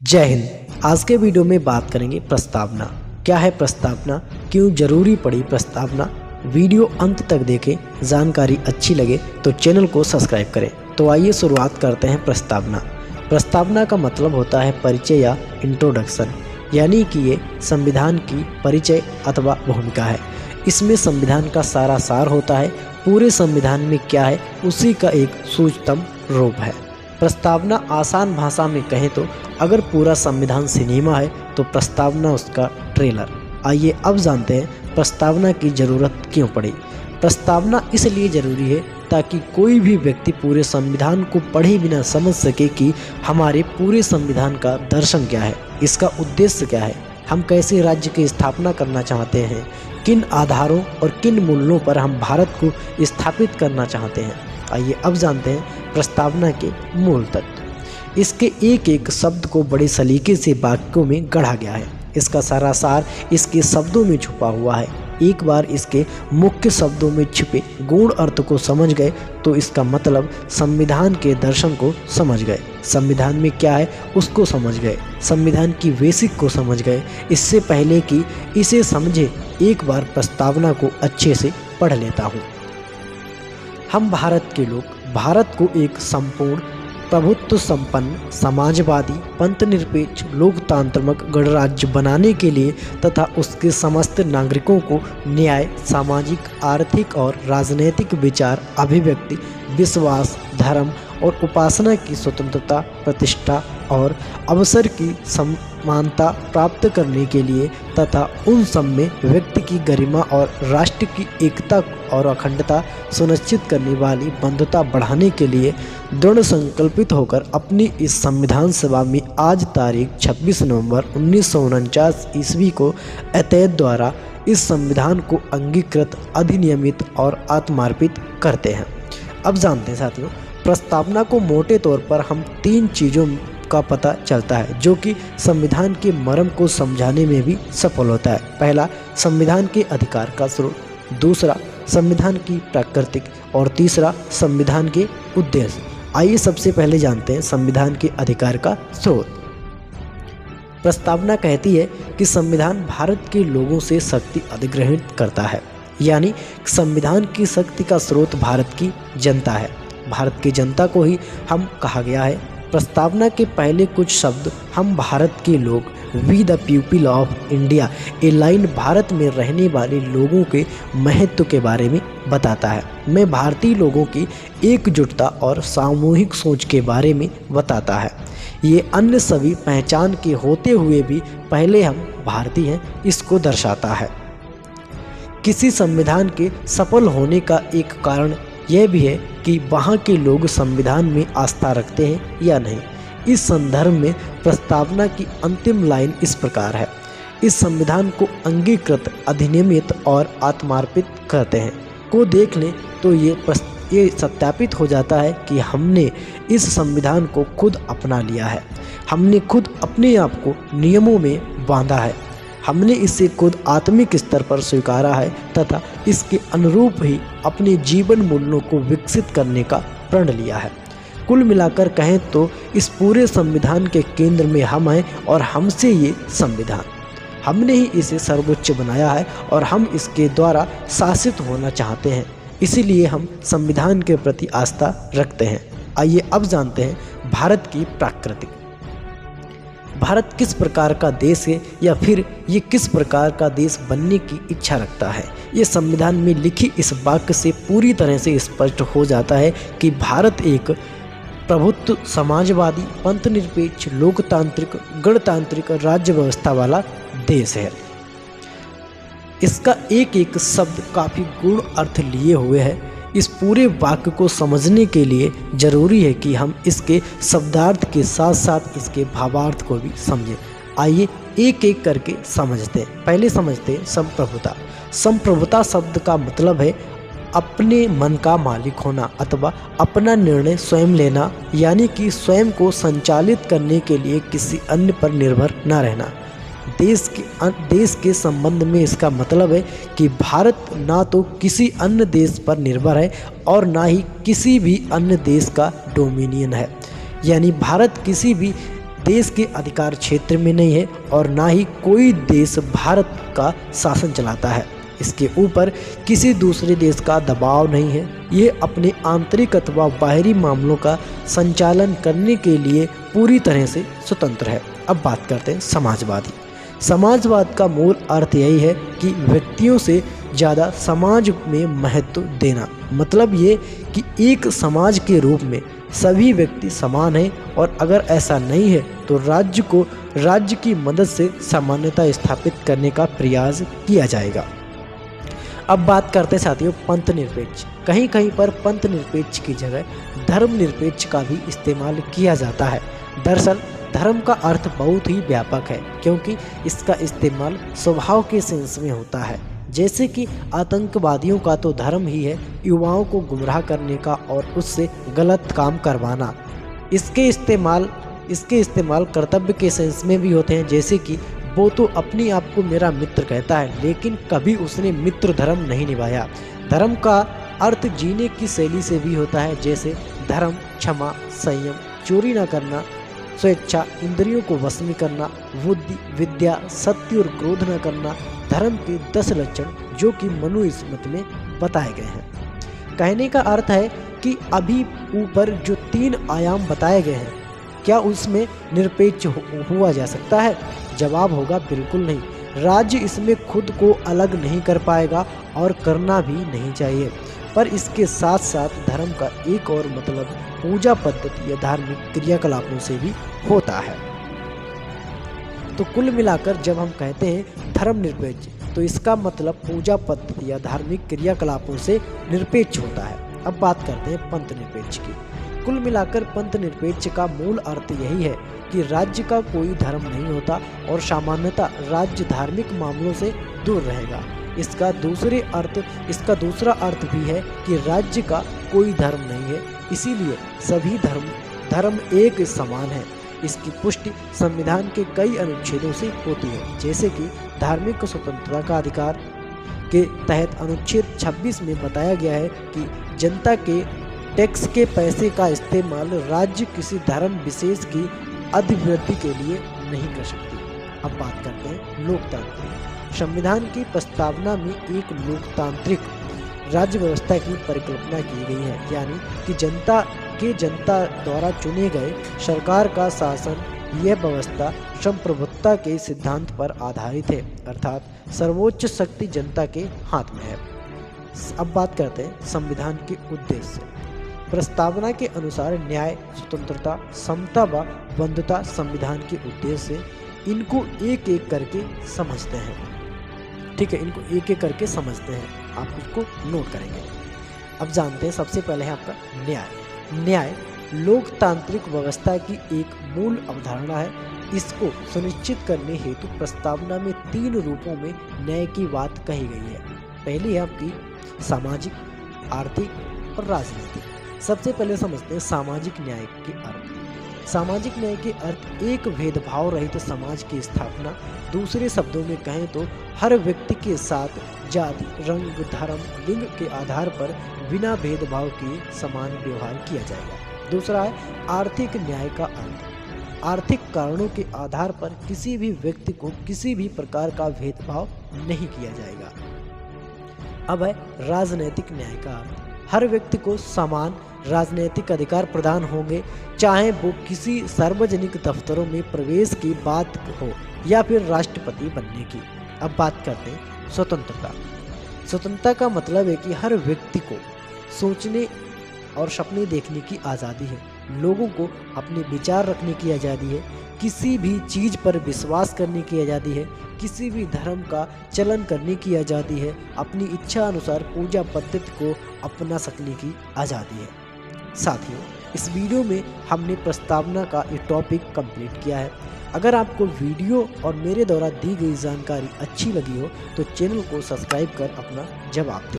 जय हिंद। आज के वीडियो में बात करेंगे प्रस्तावना। क्या है प्रस्तावना, क्यों जरूरी पड़ी प्रस्तावना। वीडियो अंत तक देखें, जानकारी अच्छी लगे तो चैनल को सब्सक्राइब करें। तो आइए शुरुआत करते हैं प्रस्तावना। प्रस्तावना का मतलब होता है परिचय या इंट्रोडक्शन, यानी कि ये संविधान की परिचय अथवा भूमिका है। इसमें संविधान का सारा सार होता है, पूरे संविधान में क्या है उसी का एक सूक्ष्म रूप है। प्रस्तावना आसान भाषा में कहें तो अगर पूरा संविधान सिनेमा है तो प्रस्तावना उसका ट्रेलर। आइए अब जानते हैं प्रस्तावना की ज़रूरत क्यों पड़ी। प्रस्तावना इसलिए ज़रूरी है ताकि कोई भी व्यक्ति पूरे संविधान को पढ़े बिना समझ सके कि हमारे पूरे संविधान का दर्शन क्या है, इसका उद्देश्य क्या है, हम कैसे राज्य की स्थापना करना चाहते हैं, किन आधारों और किन मूल्यों पर हम भारत को स्थापित करना चाहते हैं। आइए अब जानते हैं प्रस्तावना के मूल तत्व। इसके एक एक शब्द को बड़े सलीके से वाक्यों में गढ़ा गया है। इसका सारा सार इसके शब्दों में छुपा हुआ है। एक बार इसके मुख्य शब्दों में छिपे गूढ़ अर्थ को समझ गए तो इसका मतलब संविधान के दर्शन को समझ गए। संविधान में क्या है उसको समझ गए, संविधान की बेसिक को समझ गए। इससे पहले कि इसे समझे एक बार प्रस्तावना को अच्छे से पढ़ लेता हूँ। हम भारत के लोग भारत को एक संपूर्ण प्रभुत्व संपन्न समाजवादी पंथनिरपेक्ष लोकतांत्रिक गणराज्य बनाने के लिए तथा उसके समस्त नागरिकों को न्याय, सामाजिक, आर्थिक और राजनैतिक विचार, अभिव्यक्ति, विश्वास, धर्म और उपासना की स्वतंत्रता, प्रतिष्ठा और अवसर की समानता प्राप्त करने के लिए तथा उन सब में व्यक्ति की गरिमा और राष्ट्र की एकता और अखंडता सुनिश्चित करने वाली बंधुता बढ़ाने के लिए दृढ़ संकल्पित होकर अपनी इस संविधान सभा में आज तारीख 26 नवंबर 1949 ईस्वी को एतैद द्वारा इस संविधान को अंगीकृत, अधिनियमित और आत्मार्पित करते हैं। अब जानते हैं साथियों, प्रस्तावना को मोटे तौर पर हम 3 चीज़ों का पता चलता है जो कि संविधान के मर्म को समझाने में भी सफल होता है। पहला, संविधान के अधिकार का स्रोत, दूसरा संविधान की प्राकृतिक और तीसरा संविधान के उद्देश्य। आइए सबसे पहले जानते हैं संविधान के अधिकार का स्रोत। प्रस्तावना कहती है कि संविधान भारत के लोगों से शक्ति अधिग्रहित करता है, यानी संविधान की शक्ति का स्रोत भारत की जनता है। भारत की जनता को ही हम कहा गया है। प्रस्तावना के पहले कुछ शब्द हम भारत के लोग, we the people of India, a line Bharat में रहने वाले लोगों के महत्व के बारे में बताता है। मैं भारतीय लोगों की एकजुटता और सामूहिक सोच के बारे में बताता है। ये अन्य सभी पहचान के होते हुए भी पहले हम भारतीय हैं, इसको दर्शाता है। किसी संविधान के सफल होने का एक कारण यह भी है कि वहाँ के लोग संविधान में आस्था रखते हैं या नहीं। इस संदर्भ में प्रस्तावना की अंतिम लाइन इस प्रकार है, इस संविधान को अंगीकृत, अधिनियमित और आत्मार्पित करते हैं को देख लें तो ये सत्यापित हो जाता है कि हमने इस संविधान को खुद अपना लिया है। हमने खुद अपने आप को नियमों में बांधा है। हमने इसे खुद आत्मिक स्तर पर स्वीकारा है तथा इसके अनुरूप ही अपने जीवन मूल्यों को विकसित करने का प्रण लिया है। कुल मिलाकर कहें तो इस पूरे संविधान के केंद्र में हम हैं और हमसे ये संविधान, हमने ही इसे सर्वोच्च बनाया है और हम इसके द्वारा शासित होना चाहते हैं। इसीलिए हम संविधान के प्रति आस्था रखते हैं। आइए अब जानते हैं भारत की प्राकृतिक। भारत किस प्रकार का देश है या फिर ये किस प्रकार का देश बनने की इच्छा रखता है, ये संविधान में लिखी इस वाक्य से पूरी तरह से स्पष्ट हो जाता है कि भारत एक प्रभुत्व समाजवादी पंथनिरपेक्ष लोकतांत्रिक गणतांत्रिक राज्य व्यवस्था वाला देश है। इसका एक एक शब्द काफ़ी गूढ़ अर्थ लिए हुए है। इस पूरे वाक्य को समझने के लिए जरूरी है कि हम इसके शब्दार्थ के साथ साथ इसके भावार्थ को भी समझें। आइए एक एक करके समझते हैं। पहले समझते हैं संप्रभुता। संप्रभुता शब्द का मतलब है अपने मन का मालिक होना अथवा अपना निर्णय स्वयं लेना, यानी कि स्वयं को संचालित करने के लिए किसी अन्य पर निर्भर न रहना। देश के संबंध में इसका मतलब है कि भारत ना तो किसी अन्य देश पर निर्भर है और ना ही किसी भी अन्य देश का डोमिनियन है, यानी भारत किसी भी देश के अधिकार क्षेत्र में नहीं है और ना ही कोई देश भारत का शासन चलाता है। इसके ऊपर किसी दूसरे देश का दबाव नहीं है। ये अपने आंतरिक अथवा बाहरी मामलों का संचालन करने के लिए पूरी तरह से स्वतंत्र है। अब बात करते हैं समाजवादी। समाजवाद का मूल अर्थ यही है कि व्यक्तियों से ज़्यादा समाज में महत्व देना। मतलब ये कि एक समाज के रूप में सभी व्यक्ति समान हैं और अगर ऐसा नहीं है तो राज्य को राज्य की मदद से समानता स्थापित करने का प्रयास किया जाएगा। अब बात करते हैं साथियों पंथ निरपेक्ष। कहीं कहीं पर पंथ निरपेक्ष की जगह धर्म निरपेक्ष का भी इस्तेमाल किया जाता है। दरअसल धर्म का अर्थ बहुत ही व्यापक है क्योंकि इसका इस्तेमाल स्वभाव के सेंस में होता है। जैसे कि आतंकवादियों का तो धर्म ही है युवाओं को गुमराह करने का और उससे गलत काम करवाना। इसके इस्तेमाल कर्तव्य के सेंस में भी होते हैं। जैसे कि वो तो अपने आप को मेरा मित्र कहता है लेकिन कभी उसने मित्र धर्म नहीं निभाया। धर्म का अर्थ जीने की शैली से भी होता है। जैसे धर्म क्षमा, संयम, चोरी न करना, स्वेच्छा, इंद्रियों को वश में करना, बुद्धि, विद्या, सत्य और क्रोध न करना। धर्म के 10 लक्षण जो कि मनुस्मृति में बताए गए हैं। कहने का अर्थ है कि अभी ऊपर जो 3 आयाम बताए गए हैं क्या उसमें निरपेक्ष हुआ जा सकता है? जवाब होगा बिल्कुल नहीं। राज्य इसमें खुद को अलग नहीं कर पाएगा और करना भी नहीं चाहिए। पर इसके साथ साथ धर्म का एक और मतलब पूजा पद्धति या धार्मिक क्रियाकलापों से भी होता है। तो कुल मिलाकर जब हम कहते हैं धर्मनिरपेक्ष तो इसका मतलब पूजा पद्धति या धार्मिक क्रियाकलापों से निरपेक्ष होता है। अब बात करते हैं पंथ निरपेक्ष की। कुल मिलाकर पंथ निरपेक्ष का मूल अर्थ यही है कि राज्य का कोई धर्म नहीं होता और सामान्यतः राज्य धार्मिक मामलों से दूर रहेगा। इसका दूसरा अर्थ भी है कि राज्य का कोई धर्म नहीं है, इसीलिए सभी धर्म एक समान है। इसकी पुष्टि संविधान के कई अनुच्छेदों से होती है। जैसे कि धार्मिक स्वतंत्रता का अधिकार के तहत अनुच्छेद 26 में बताया गया है कि जनता के टैक्स के पैसे का इस्तेमाल राज्य किसी धर्म विशेष की अभिवृद्धि के लिए नहीं कर सकती। अब बात करते हैं लोकतांत्रिक। संविधान की प्रस्तावना में एक लोकतांत्रिक राज्य व्यवस्था की परिकल्पना की गई है, यानी कि जनता द्वारा चुने गए सरकार का शासन। यह व्यवस्था संप्रभुत्ता के सिद्धांत पर आधारित है, अर्थात सर्वोच्च शक्ति जनता के हाथ में है। अब बात करते हैं संविधान के उद्देश्य। प्रस्तावना के अनुसार न्याय, स्वतंत्रता, समता व बंधुता संविधान के उद्देश्य। इनको एक एक करके समझते हैं। ठीक है, इनको एक एक करके समझते हैं, आप इसको नोट करेंगे। अब जानते हैं सबसे पहले है आपका न्याय। न्याय लोकतांत्रिक व्यवस्था की एक मूल अवधारणा है। इसको सुनिश्चित करने हेतु प्रस्तावना में 3 रूपों में न्याय की बात कही गई है। पहली है आपकी सामाजिक, आर्थिक और राजनीतिक। सबसे पहले समझते हैं सामाजिक न्याय के अर्थ। सामाजिक न्याय के अर्थ एक भेदभाव रहित समाज की स्थापना। दूसरे शब्दों में कहें तो हर व्यक्ति के साथ जाति, रंग, धर्म, लिंग के आधार पर बिना भेदभाव के समान व्यवहार किया जाएगा। दूसरा है आर्थिक न्याय का अर्थ। आर्थिक कारणों के आधार पर किसी भी व्यक्ति को किसी भी प्रकार का भेदभाव नहीं किया जाएगा। अब है राजनैतिक न्याय का अर्थ। हर व्यक्ति को समान राजनीतिक अधिकार प्रदान होंगे, चाहे वो किसी सार्वजनिक दफ्तरों में प्रवेश की बात हो या फिर राष्ट्रपति बनने की। अब बात करते हैं स्वतंत्रता। स्वतंत्रता का मतलब है कि हर व्यक्ति को सोचने और सपने देखने की आज़ादी है। लोगों को अपने विचार रखने की आज़ादी है। किसी भी चीज़ पर विश्वास करने की आज़ादी है। किसी भी धर्म का चलन करने की आज़ादी है। अपनी इच्छा अनुसार पूजा पद्धति को अपना सकने की आज़ादी है। साथियों, इस वीडियो में हमने प्रस्तावना का ये टॉपिक कंप्लीट किया है। अगर आपको वीडियो और मेरे द्वारा दी गई जानकारी अच्छी लगी हो तो चैनल को सब्सक्राइब कर अपना जवाब दें।